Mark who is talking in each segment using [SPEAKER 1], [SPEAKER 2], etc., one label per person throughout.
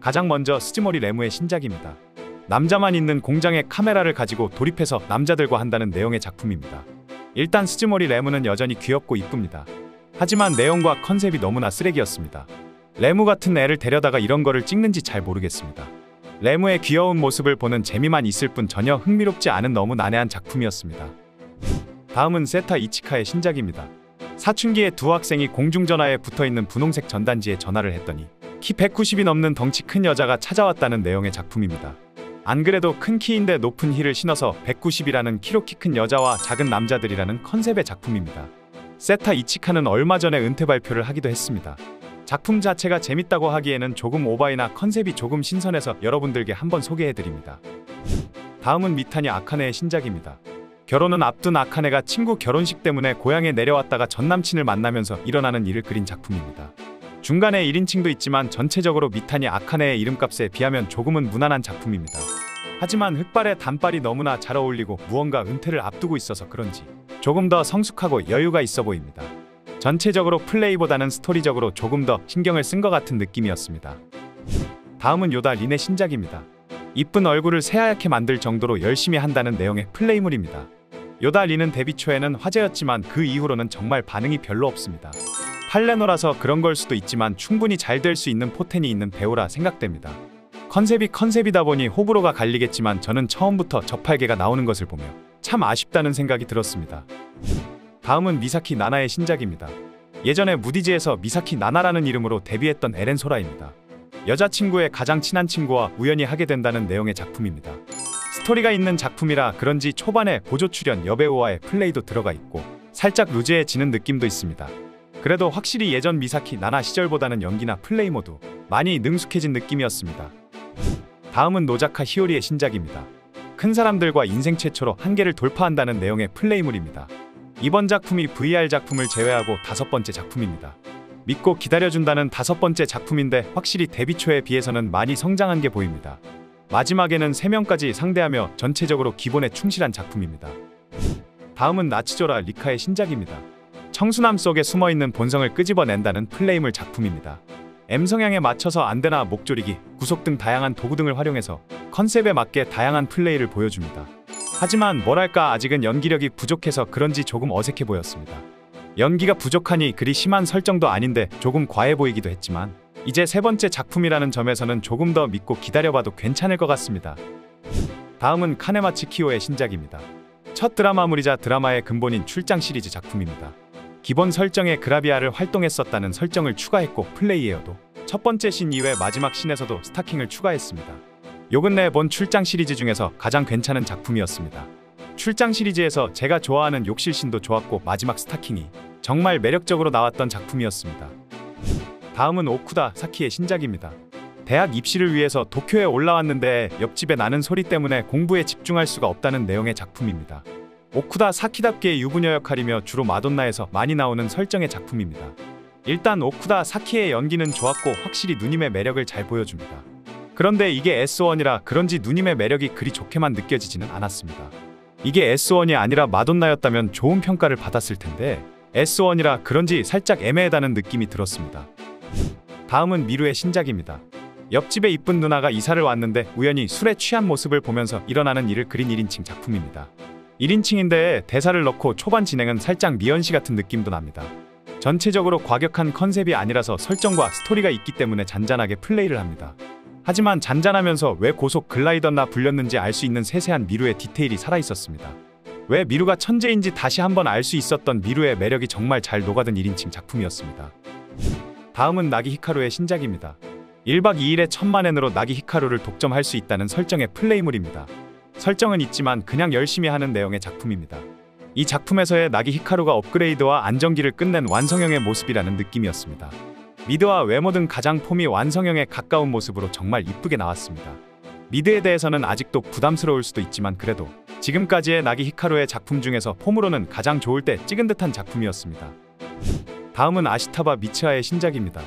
[SPEAKER 1] 가장 먼저 스즈모리 레무의 신작입니다. 남자만 있는 공장에 카메라를 가지고 돌입해서 남자들과 한다는 내용의 작품입니다. 일단 스즈모리 레무는 여전히 귀엽고 이쁩니다. 하지만 내용과 컨셉이 너무나 쓰레기였습니다. 레무 같은 애를 데려다가 이런 거를 찍는지 잘 모르겠습니다. 레무의 귀여운 모습을 보는 재미만 있을 뿐 전혀 흥미롭지 않은 너무 난해한 작품이었습니다. 다음은 세타 이치카의 신작입니다. 사춘기의 두 학생이 공중전화에 붙어있는 분홍색 전단지에 전화를 했더니 키 190이 넘는 덩치 큰 여자가 찾아왔다는 내용의 작품입니다. 안 그래도 큰 키인데 높은 힐을 신어서 190이라는 키로 키 큰 여자와 작은 남자들이라는 컨셉의 작품입니다. 세타 이치카는 얼마 전에 은퇴 발표를 하기도 했습니다. 작품 자체가 재밌다고 하기에는 조금 오바이나 컨셉이 조금 신선해서 여러분들께 한번 소개해드립니다. 다음은 미타니 아카네의 신작입니다. 결혼은 앞둔 아카네가 친구 결혼식 때문에 고향에 내려왔다가 전남친을 만나면서 일어나는 일을 그린 작품입니다. 중간에 1인칭도 있지만 전체적으로 미타니 아카네의 이름값에 비하면 조금은 무난한 작품입니다. 하지만 흑발에 단발이 너무나 잘 어울리고 무언가 은퇴를 앞두고 있어서 그런지 조금 더 성숙하고 여유가 있어 보입니다. 전체적으로 플레이보다는 스토리적으로 조금 더 신경을 쓴 것 같은 느낌이었습니다. 다음은 요다 린의 신작입니다. 이쁜 얼굴을 새하얗게 만들 정도로 열심히 한다는 내용의 플레이물입니다. 요다 린은 데뷔 초에는 화제였지만 그 이후로는 정말 반응이 별로 없습니다. 팔레노라서 그런 걸 수도 있지만 충분히 잘 될 수 있는 포텐이 있는 배우라 생각됩니다. 컨셉이 컨셉이다 보니 호불호가 갈리겠지만 저는 처음부터 저팔계가 나오는 것을 보며 참 아쉽다는 생각이 들었습니다. 다음은 미사키 나나의 신작입니다. 예전에 무디즈에서 미사키 나나라는 이름으로 데뷔했던 에렌 소라입니다. 여자친구의 가장 친한 친구와 우연히 하게 된다는 내용의 작품입니다. 스토리가 있는 작품이라 그런지 초반에 보조 출연 여배우와의 플레이도 들어가 있고 살짝 루즈해지는 느낌도 있습니다. 그래도 확실히 예전 미사키 나나 시절보다는 연기나 플레이 모두 많이 능숙해진 느낌이었습니다. 다음은 노자카 히오리의 신작입니다. 큰 사람들과 인생 최초로 한계를 돌파한다는 내용의 플레이물입니다. 이번 작품이 VR 작품을 제외하고 5번째 작품입니다. 믿고 기다려준다는 5번째 작품인데 확실히 데뷔 초에 비해서는 많이 성장한 게 보입니다. 마지막에는 3명까지 상대하며 전체적으로 기본에 충실한 작품입니다. 다음은 나츠조라 리카의 신작입니다. 청순함 속에 숨어있는 본성을 끄집어낸다는 플레이물 작품입니다. M성향에 맞춰서 안대나 목조리기, 구속 등 다양한 도구 등을 활용해서 컨셉에 맞게 다양한 플레이를 보여줍니다. 하지만 뭐랄까 아직은 연기력이 부족해서 그런지 조금 어색해 보였습니다. 연기가 부족하니 그리 심한 설정도 아닌데 조금 과해 보이기도 했지만 이제 3번째 작품이라는 점에서는 조금 더 믿고 기다려봐도 괜찮을 것 같습니다. 다음은 카네마치 키오의 신작입니다. 첫 드라마물이자 드라마의 근본인 출장 시리즈 작품입니다. 기본 설정에 그라비아를 활동했었다는 설정을 추가했고 플레이에어도 첫 번째 신 이외 마지막 신에서도 스타킹을 추가했습니다. 요 근래 본 출장 시리즈 중에서 가장 괜찮은 작품이었습니다. 출장 시리즈에서 제가 좋아하는 욕실신도 좋았고 마지막 스타킹이 정말 매력적으로 나왔던 작품이었습니다. 다음은 오쿠다 사키의 신작입니다. 대학 입시를 위해서 도쿄에 올라왔는데 옆집에 나는 소리 때문에 공부에 집중할 수가 없다는 내용의 작품입니다. 오쿠다 사키답게 유부녀 역할이며 주로 마돈나에서 많이 나오는 설정의 작품입니다. 일단 오쿠다 사키의 연기는 좋았고 확실히 누님의 매력을 잘 보여줍니다. 그런데 이게 S1이라 그런지 누님의 매력이 그리 좋게만 느껴지지는 않았습니다. 이게 S1이 아니라 마돈나였다면 좋은 평가를 받았을 텐데 S1이라 그런지 살짝 애매하다는 느낌이 들었습니다. 다음은 미루의 신작입니다. 옆집에 이쁜 누나가 이사를 왔는데 우연히 술에 취한 모습을 보면서 일어나는 일을 그린 1인칭 작품입니다. 1인칭인데 대사를 넣고 초반 진행은 살짝 미연시 같은 느낌도 납니다. 전체적으로 과격한 컨셉이 아니라서 설정과 스토리가 있기 때문에 잔잔하게 플레이를 합니다. 하지만 잔잔하면서 왜 고속 글라이더나 불렸는지 알 수 있는 세세한 미루의 디테일이 살아있었습니다. 왜 미루가 천재인지 다시 한번 알 수 있었던 미루의 매력이 정말 잘 녹아든 1인칭 작품이었습니다. 다음은 나기 히카루의 신작입니다. 1박 2일의 10,000엔으로 나기 히카루를 독점할 수 있다는 설정의 플레이물입니다. 설정은 있지만 그냥 열심히 하는 내용의 작품입니다. 이 작품에서의 나기 히카루가 업그레이드와 안정기를 끝낸 완성형의 모습이라는 느낌이었습니다. 미드와 외모 등 가장 폼이 완성형에 가까운 모습으로 정말 이쁘게 나왔습니다. 미드에 대해서는 아직도 부담스러울 수도 있지만 그래도 지금까지의 나기 히카루의 작품 중에서 폼으로는 가장 좋을 때 찍은 듯한 작품이었습니다. 다음은 아시타바 미츠하의 신작입니다.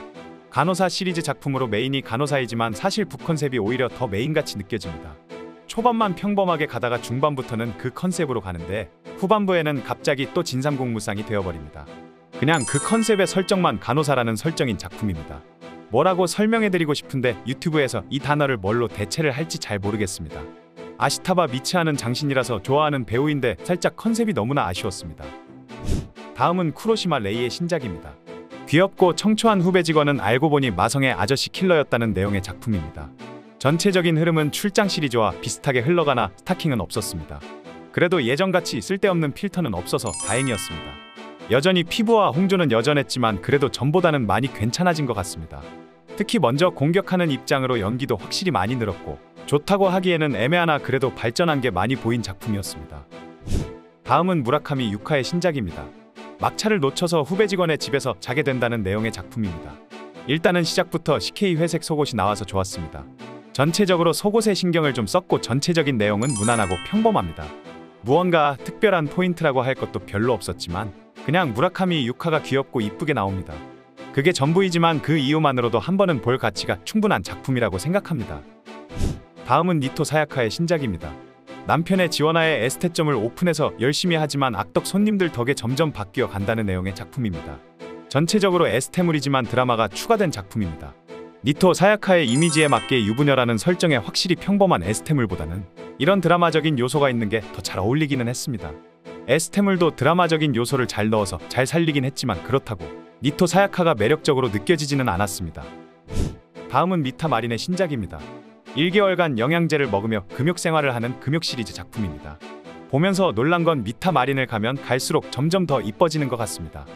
[SPEAKER 1] 간호사 시리즈 작품으로 메인이 간호사이지만 사실 북 컨셉이 오히려 더 메인같이 느껴집니다. 초반만 평범하게 가다가 중반부터는 그 컨셉으로 가는데 후반부에는 갑자기 또 진상공무상이 되어버립니다. 그냥 그 컨셉의 설정만 간호사라는 설정인 작품입니다. 뭐라고 설명해드리고 싶은데 유튜브에서 이 단어를 뭘로 대체를 할지 잘 모르겠습니다. 아시타바 미츠하는 장신이라서 좋아하는 배우인데 살짝 컨셉이 너무나 아쉬웠습니다. 다음은 쿠로시마 레이의 신작입니다. 귀엽고 청초한 후배 직원은 알고 보니 마성의 아저씨 킬러였다는 내용의 작품입니다. 전체적인 흐름은 출장 시리즈와 비슷하게 흘러가나 스타킹은 없었습니다. 그래도 예전같이 쓸데없는 필터는 없어서 다행이었습니다. 여전히 피부와 홍조는 여전했지만 그래도 전보다는 많이 괜찮아진 것 같습니다. 특히 먼저 공격하는 입장으로 연기도 확실히 많이 늘었고 좋다고 하기에는 애매하나 그래도 발전한 게 많이 보인 작품이었습니다. 다음은 무라카미 유카의 신작입니다. 막차를 놓쳐서 후배 직원의 집에서 자게 된다는 내용의 작품입니다. 일단은 시작부터 CK 회색 속옷이 나와서 좋았습니다. 전체적으로 속옷에 신경을 좀 썼고 전체적인 내용은 무난하고 평범합니다. 무언가 특별한 포인트라고 할 것도 별로 없었지만 그냥 무라카미 유카가 귀엽고 이쁘게 나옵니다. 그게 전부이지만 그 이유만으로도 한 번은 볼 가치가 충분한 작품이라고 생각합니다. 다음은 니토 사야카의 신작입니다. 남편의 지원하에 에스테점을 오픈해서 열심히 하지만 악덕 손님들 덕에 점점 바뀌어 간다는 내용의 작품입니다. 전체적으로 에스테물이지만 드라마가 추가된 작품입니다. 니토 사야카의 이미지에 맞게 유부녀라는 설정에 확실히 평범한 에스테물보다는 이런 드라마적인 요소가 있는 게 더 잘 어울리기는 했습니다. 에스테물도 드라마적인 요소를 잘 넣어서 잘 살리긴 했지만 그렇다고 니토 사야카가 매력적으로 느껴지지는 않았습니다. 다음은 미타 마린의 신작입니다. 1개월간 영양제를 먹으며 금욕 생활을 하는 금욕 시리즈 작품입니다. 보면서 놀란 건 미타 마린을 가면 갈수록 점점 더 이뻐지는 것 같습니다.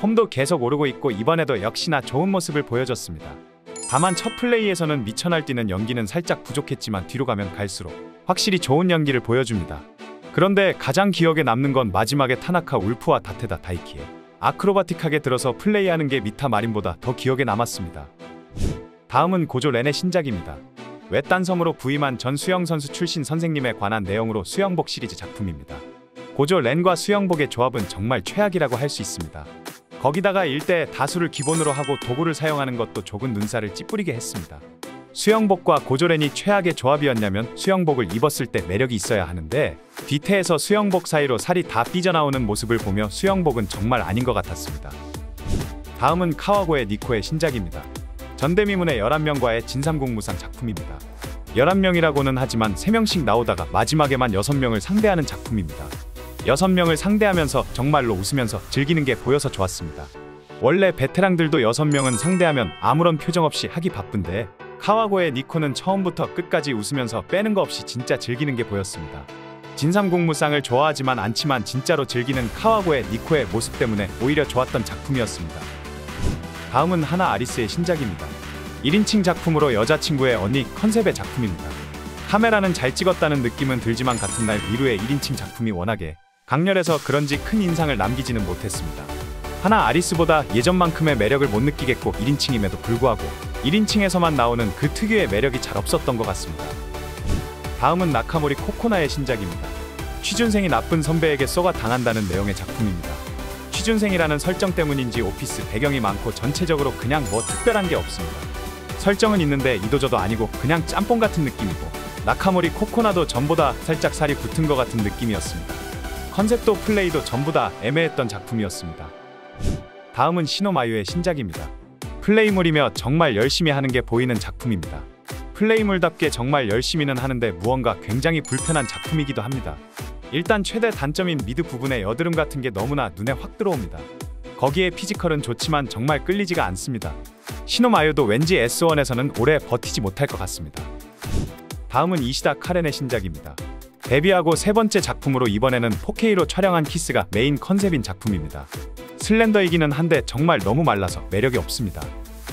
[SPEAKER 1] 폼도 계속 오르고 있고 이번에도 역시나 좋은 모습을 보여줬습니다. 다만 첫 플레이에서는 미쳐 날뛰는 연기는 살짝 부족했지만 뒤로 가면 갈수록 확실히 좋은 연기를 보여줍니다. 그런데 가장 기억에 남는 건 마지막에 타나카 울프와 다테다 다이키에 아크로바틱하게 들어서 플레이하는 게 미타 마린보다 더 기억에 남았습니다. 다음은 고조 렌의 신작입니다. 외딴 섬으로 부임한 전 수영선수 출신 선생님에 관한 내용으로 수영복 시리즈 작품입니다. 고조 렌과 수영복의 조합은 정말 최악이라고 할 수 있습니다. 거기다가 일대 다수를 기본으로 하고 도구를 사용하는 것도 조금 눈살을 찌푸리게 했습니다. 수영복과 고조렌이 최악의 조합이었냐면 수영복을 입었을 때 매력이 있어야 하는데 뒤태에서 수영복 사이로 살이 다 삐져나오는 모습을 보며 수영복은 정말 아닌 것 같았습니다. 다음은 카와고의 니코의 신작입니다. 전대미문의 11명과의 진삼공무상 작품입니다. 11명이라고는 하지만 3명씩 나오다가 마지막에만 6명을 상대하는 작품입니다. 6명을 상대하면서 정말로 웃으면서 즐기는 게 보여서 좋았습니다. 원래 베테랑들도 6명은 상대하면 아무런 표정 없이 하기 바쁜데 카와고의 니코는 처음부터 끝까지 웃으면서 빼는 거 없이 진짜 즐기는 게 보였습니다. 진삼공무상을 좋아하지만 않지만 진짜로 즐기는 카와고의 니코의 모습 때문에 오히려 좋았던 작품이었습니다. 다음은 하나 아리스의 신작입니다. 1인칭 작품으로 여자친구의 언니 컨셉의 작품입니다. 카메라는 잘 찍었다는 느낌은 들지만 같은 날 미루의 1인칭 작품이 워낙에 강렬해서 그런지 큰 인상을 남기지는 못했습니다. 하나 아리스보다 예전만큼의 매력을 못 느끼겠고 1인칭임에도 불구하고 1인칭에서만 나오는 그 특유의 매력이 잘 없었던 것 같습니다. 다음은 나카모리 코코나의 신작입니다. 취준생이 나쁜 선배에게 쏘가 당한다는 내용의 작품입니다. 취준생이라는 설정 때문인지 오피스 배경이 많고 전체적으로 그냥 뭐 특별한 게 없습니다. 설정은 있는데 이도저도 아니고 그냥 짬뽕 같은 느낌이고 나카모리 코코나도 전보다 살짝 살이 붙은 것 같은 느낌이었습니다. 컨셉도 플레이도 전부 다 애매했던 작품이었습니다. 다음은 시노마유의 신작입니다. 플레이물이며 정말 열심히 하는 게 보이는 작품입니다. 플레이물답게 정말 열심히는 하는데 무언가 굉장히 불편한 작품이기도 합니다. 일단 최대 단점인 미드 부분의 여드름 같은 게 너무나 눈에 확 들어옵니다. 거기에 피지컬은 좋지만 정말 끌리지가 않습니다. 시노마유도 왠지 S1에서는 오래 버티지 못할 것 같습니다. 다음은 이시다 카렌의 신작입니다. 데뷔하고 세 번째 작품으로 이번에는 4K로 촬영한 키스가 메인 컨셉인 작품입니다. 슬렌더이기는 한데 정말 너무 말라서 매력이 없습니다.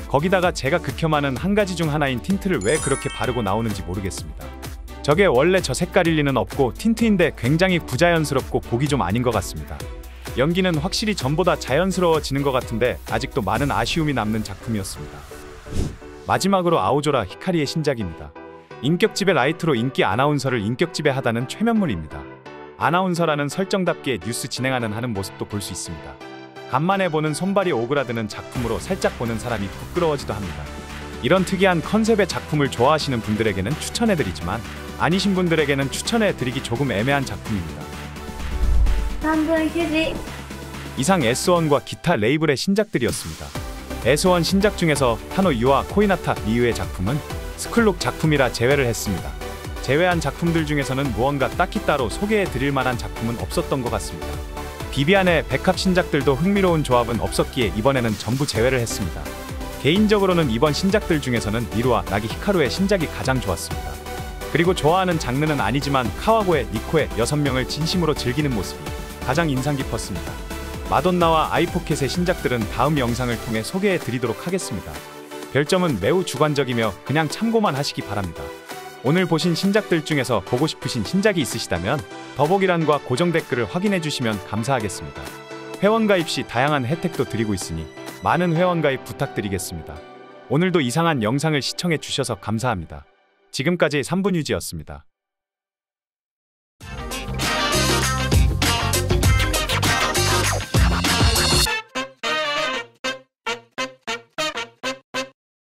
[SPEAKER 1] 거기다가 제가 극혐하는 한 가지 중 하나인 틴트를 왜 그렇게 바르고 나오는지 모르겠습니다. 저게 원래 저 색깔일 리는 없고 틴트인데 굉장히 부자연스럽고 보기 좀 아닌 것 같습니다. 연기는 확실히 전보다 자연스러워지는 것 같은데 아직도 많은 아쉬움이 남는 작품이었습니다. 마지막으로 아오조라 히카리의 신작입니다. 인격지배 라이트로 인기 아나운서를 인격지배 하다는 최면물입니다. 아나운서라는 설정답게 뉴스 진행하는 모습도 볼 수 있습니다. 간만에 보는 손발이 오그라드는 작품으로 살짝 보는 사람이 부끄러워지도 합니다. 이런 특이한 컨셉의 작품을 좋아하시는 분들에게는 추천해드리지만 아니신 분들에게는 추천해드리기 조금 애매한 작품입니다.
[SPEAKER 2] 3분 휴지.
[SPEAKER 1] 이상 S1과 기타 레이블의 신작들이었습니다. S1 신작 중에서 타노 유와 코이나타 리유의 작품은 스쿨룩 작품이라 제외를 했습니다. 제외한 작품들 중에서는 무언가 딱히 따로 소개해드릴 만한 작품은 없었던 것 같습니다. 비비안의 백합 신작들도 흥미로운 조합은 없었기에 이번에는 전부 제외를 했습니다. 개인적으로는 이번 신작들 중에서는 미루와 나기 히카루의 신작이 가장 좋았습니다. 그리고 좋아하는 장르는 아니지만 카와고의 니코의 6명을 진심으로 즐기는 모습이 가장 인상 깊었습니다. 마돈나와 아이포켓의 신작들은 다음 영상을 통해 소개해 드리도록 하겠습니다. 별점은 매우 주관적이며 그냥 참고만 하시기 바랍니다. 오늘 보신 신작들 중에서 보고 싶으신 신작이 있으시다면 더보기란과 고정 댓글을 확인해 주시면 감사하겠습니다. 회원가입 시 다양한 혜택도 드리고 있으니 많은 회원가입 부탁드리겠습니다. 오늘도 이상한 영상을 시청해 주셔서 감사합니다. 지금까지 3분 유지였습니다.